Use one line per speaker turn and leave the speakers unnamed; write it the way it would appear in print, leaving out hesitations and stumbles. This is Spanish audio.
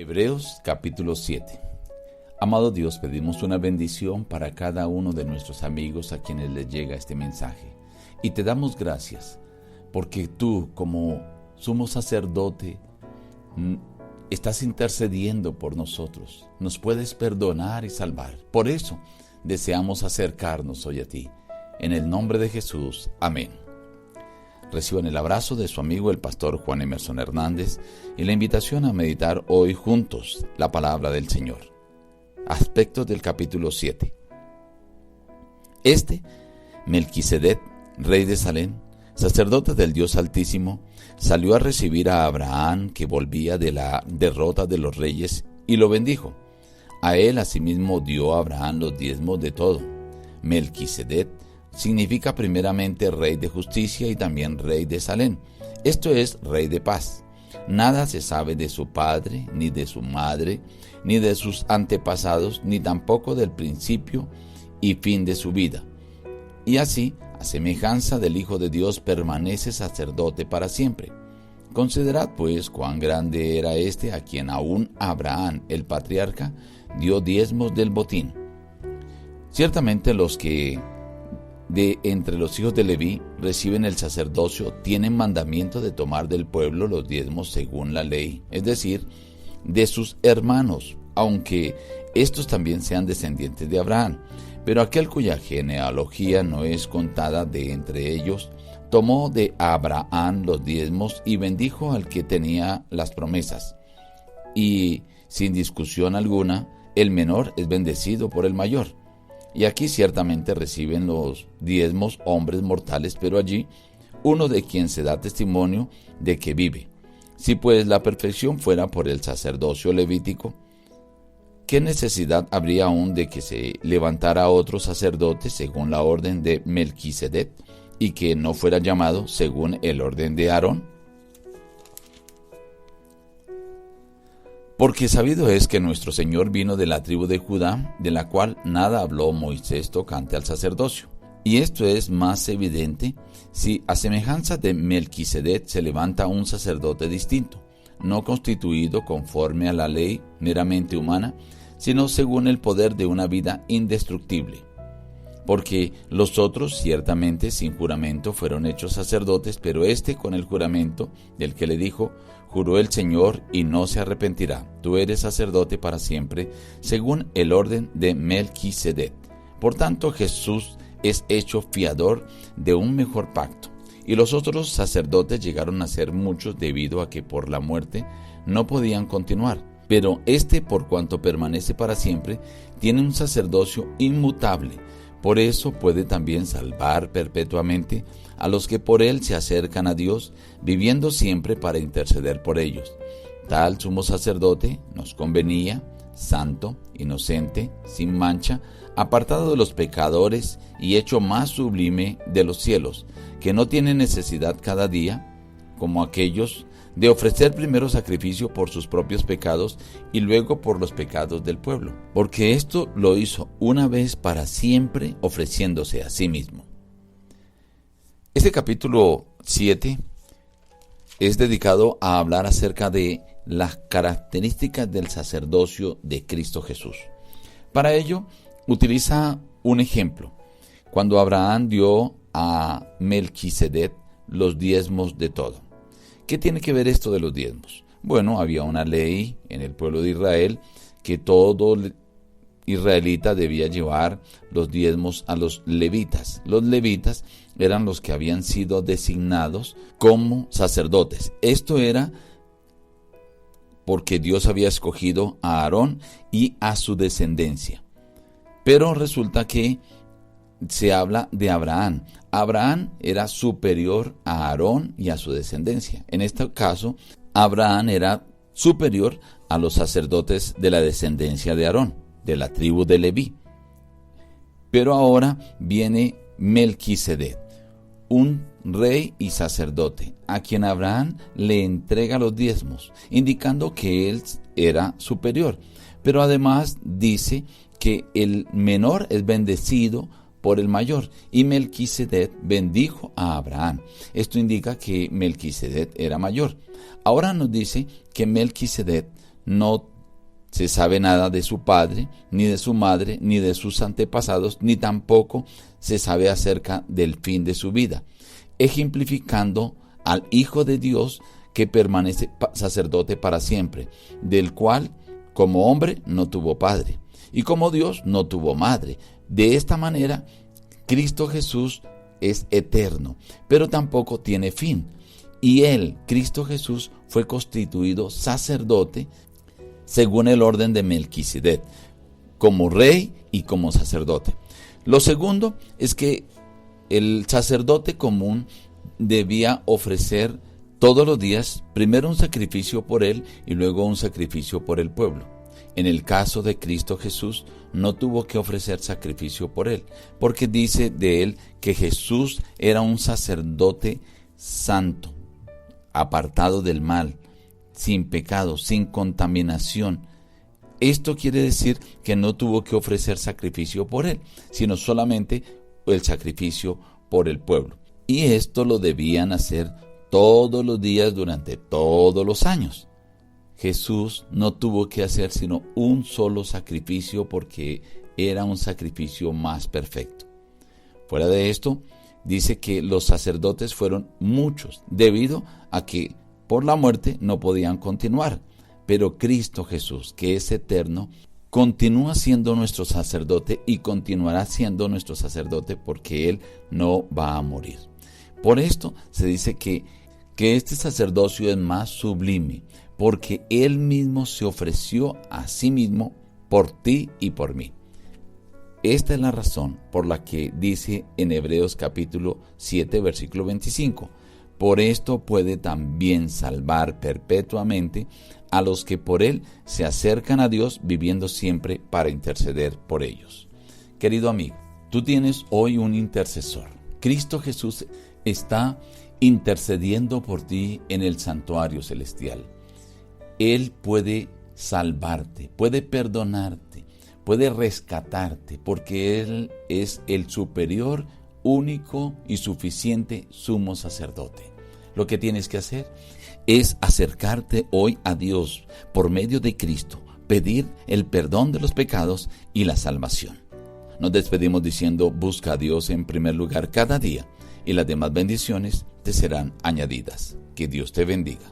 Hebreos capítulo 7. Amado Dios, pedimos una bendición para cada uno de nuestros amigos a quienes les llega este mensaje. Y te damos gracias, porque tú, como sumo sacerdote, estás intercediendo por nosotros. Nos puedes perdonar y salvar. Por eso, deseamos acercarnos hoy a ti. En el nombre de Jesús. Amén. Reciban el abrazo de su amigo el pastor Juan Emerson Hernández y la invitación a meditar hoy juntos la palabra del Señor. Aspectos del capítulo 7. Melquisedec, rey de Salem, sacerdote del Dios Altísimo, salió a recibir a Abraham, que volvía de la derrota de los reyes, y lo bendijo. A él asimismo dio a Abraham los diezmos de todo. Melquisedec significa primeramente rey de justicia y también rey de Salem. Esto es rey de paz. Nada se sabe de su padre, ni de su madre, ni de sus antepasados, ni tampoco del principio y fin de su vida. Y así, a semejanza del Hijo de Dios, permanece sacerdote para siempre. Considerad pues cuán grande era a quien aún Abraham, el patriarca, dio diezmos del botín. Ciertamente los que de entre los hijos de Leví reciben el sacerdocio tienen mandamiento de tomar del pueblo los diezmos según la ley, es decir, de sus hermanos, aunque estos también sean descendientes de Abraham. Pero aquel cuya genealogía no es contada de entre ellos, tomó de Abraham los diezmos y bendijo al que tenía las promesas. Y, sin discusión alguna, el menor es bendecido por el mayor. Y aquí ciertamente reciben los diezmos hombres mortales, pero allí uno de quien se da testimonio de que vive. Si pues la perfección fuera por el sacerdocio levítico, ¿qué necesidad habría aún de que se levantara otro sacerdote según la orden de Melquisedec y que no fuera llamado según el orden de Aarón? Porque sabido es que nuestro Señor vino de la tribu de Judá, de la cual nada habló Moisés tocante al sacerdocio. Y esto es más evidente si a semejanza de Melquisedec se levanta un sacerdote distinto, no constituido conforme a la ley meramente humana, sino según el poder de una vida indestructible. Porque los otros ciertamente sin juramento fueron hechos sacerdotes, pero con el juramento del que le dijo: juró el Señor y no se arrepentirá, tú eres sacerdote para siempre, según el orden de Melquisedec. Por tanto, Jesús es hecho fiador de un mejor pacto. Y los otros sacerdotes llegaron a ser muchos debido a que por la muerte no podían continuar. Pero por cuanto permanece para siempre, tiene un sacerdocio inmutable. Por eso puede también salvar perpetuamente a los que por él se acercan a Dios, viviendo siempre para interceder por ellos. Tal sumo sacerdote nos convenía, santo, inocente, sin mancha, apartado de los pecadores y hecho más sublime de los cielos, que no tiene necesidad cada día, como aquellos, de ofrecer primero sacrificio por sus propios pecados y luego por los pecados del pueblo, porque esto lo hizo una vez para siempre, ofreciéndose a sí mismo. Este capítulo 7 es dedicado a hablar acerca de las características del sacerdocio de Cristo Jesús. Para ello, utiliza un ejemplo, cuando Abraham dio a Melquisedec los diezmos de todo. ¿Qué tiene que ver esto de los diezmos? Bueno, había una ley en el pueblo de Israel que todo israelita debía llevar los diezmos a los levitas. Los levitas eran los que habían sido designados como sacerdotes. Esto era porque Dios había escogido a Aarón y a su descendencia. Pero resulta que se habla de Abraham. Abraham era superior a Aarón y a su descendencia. En este caso, Abraham era superior a los sacerdotes de la descendencia de Aarón, de la tribu de Leví. Pero ahora viene Melquisedec, un rey y sacerdote, a quien Abraham le entrega los diezmos, indicando que él era superior. Pero además dice que el menor es bendecido por el mayor, y Melquisedec bendijo a Abraham. Esto indica que Melquisedec era mayor. Ahora nos dice que Melquisedec no se sabe nada de su padre, ni de su madre, ni de sus antepasados, ni tampoco se sabe acerca del fin de su vida, ejemplificando al Hijo de Dios que permanece sacerdote para siempre, del cual como hombre no tuvo padre, y como Dios no tuvo madre. De esta manera, Cristo Jesús es eterno, pero tampoco tiene fin. Y él, Cristo Jesús, fue constituido sacerdote según el orden de Melquisedec, como rey y como sacerdote. Lo segundo es que el sacerdote común debía ofrecer todos los días, primero un sacrificio por él y luego un sacrificio por el pueblo. En el caso de Cristo Jesús, no tuvo que ofrecer sacrificio por él, porque dice de él que Jesús era un sacerdote santo, apartado del mal, sin pecado, sin contaminación. Esto quiere decir que no tuvo que ofrecer sacrificio por él, sino solamente el sacrificio por el pueblo. Y esto lo debían hacer todos los días durante todos los años. Jesús no tuvo que hacer sino un solo sacrificio porque era un sacrificio más perfecto. Fuera de esto, dice que los sacerdotes fueron muchos, debido a que por la muerte no podían continuar. Pero Cristo Jesús, que es eterno, continúa siendo nuestro sacerdote y continuará siendo nuestro sacerdote porque Él no va a morir. Por esto se dice que este sacerdocio es más sublime, porque Él mismo se ofreció a sí mismo por ti y por mí. Esta es la razón por la que dice en Hebreos capítulo 7, versículo 25, por esto puede también salvar perpetuamente a los que por Él se acercan a Dios, viviendo siempre para interceder por ellos. Querido amigo, tú tienes hoy un intercesor. Cristo Jesús está intercediendo por ti en el santuario celestial. Él puede salvarte, puede perdonarte, puede rescatarte, porque Él es el superior, único y suficiente sumo sacerdote. Lo que tienes que hacer es acercarte hoy a Dios por medio de Cristo, pedir el perdón de los pecados y la salvación. Nos despedimos diciendo: busca a Dios en primer lugar cada día, y las demás bendiciones te serán añadidas. Que Dios te bendiga.